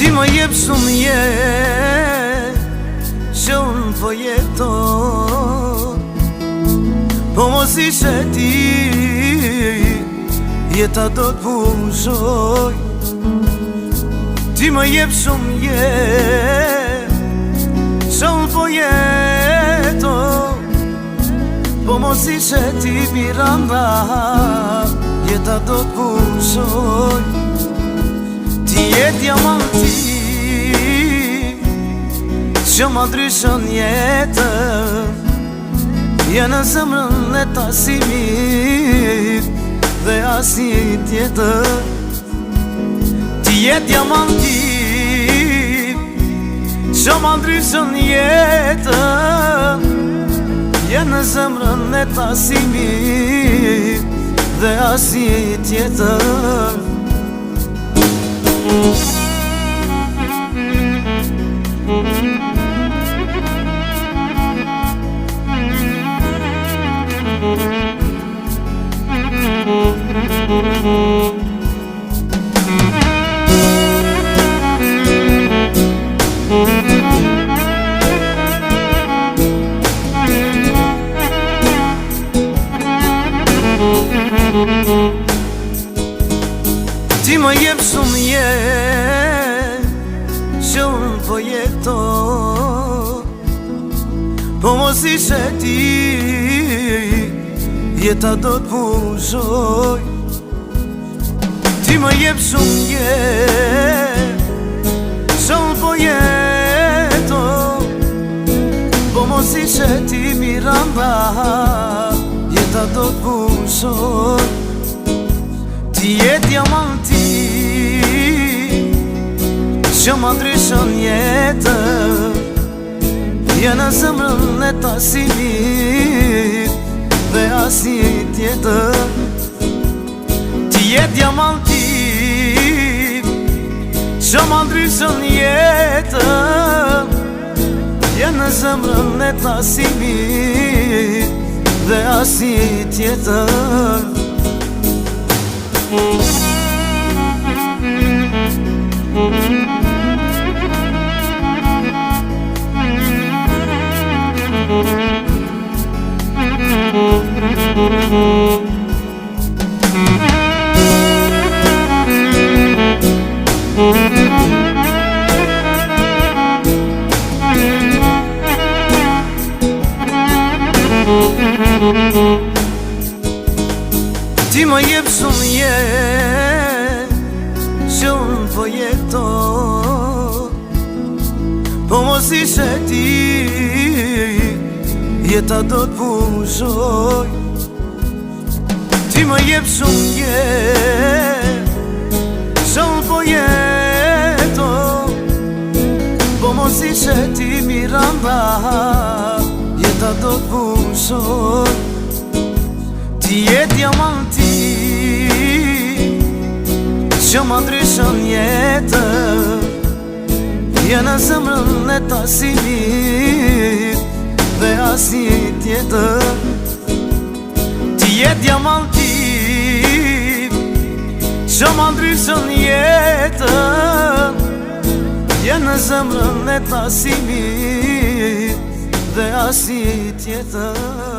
Ti më jep shumë jetë që unë po jeton, po mos ishe ti jeta do t'bushoj. Ti më jep shumë jetë që unë po jeton, po mos ishe ti Miranda jeta do t'bushoj. Ti je diamanti që ma ndryshon jetën, je në zemrën e tasimit dhe asnjë tjetër. Ti je diamanti që ma ndryshon jetën, je në zemrën e tasimit dhe asnjë tjetër. Ti më jep shumë jetë që unë po jeton, po mos ishe ti jeta do t'bushoj. Ti më jep shumë jetë që unë po jeton, po mos ishe ti Miranda jeta do t'bushoj. Ti je diamanti që ma ndryshon jetën, je në zemrën e tasimit dhe asnjë tjetër. Ti je diamanti që ma ndryshon jetën, je në zemrën e tasimit dhe asnjë tjetër. Ti më jep shumë jetë që unë po jeton, po mos ishe ti jeta do t'bushoj. Ti më jep shumë jetë që unë po jeton, po mos ishe ti Miranda jeta do t'bushoj. Ti je diamanti që ma ndryshon jetën, je në zemrën e tasimit dhe asnjë tjetër. Ti je diamanti që ma ndryshon jetën, je në zemrën e tasimit dhe asnjë tjetër.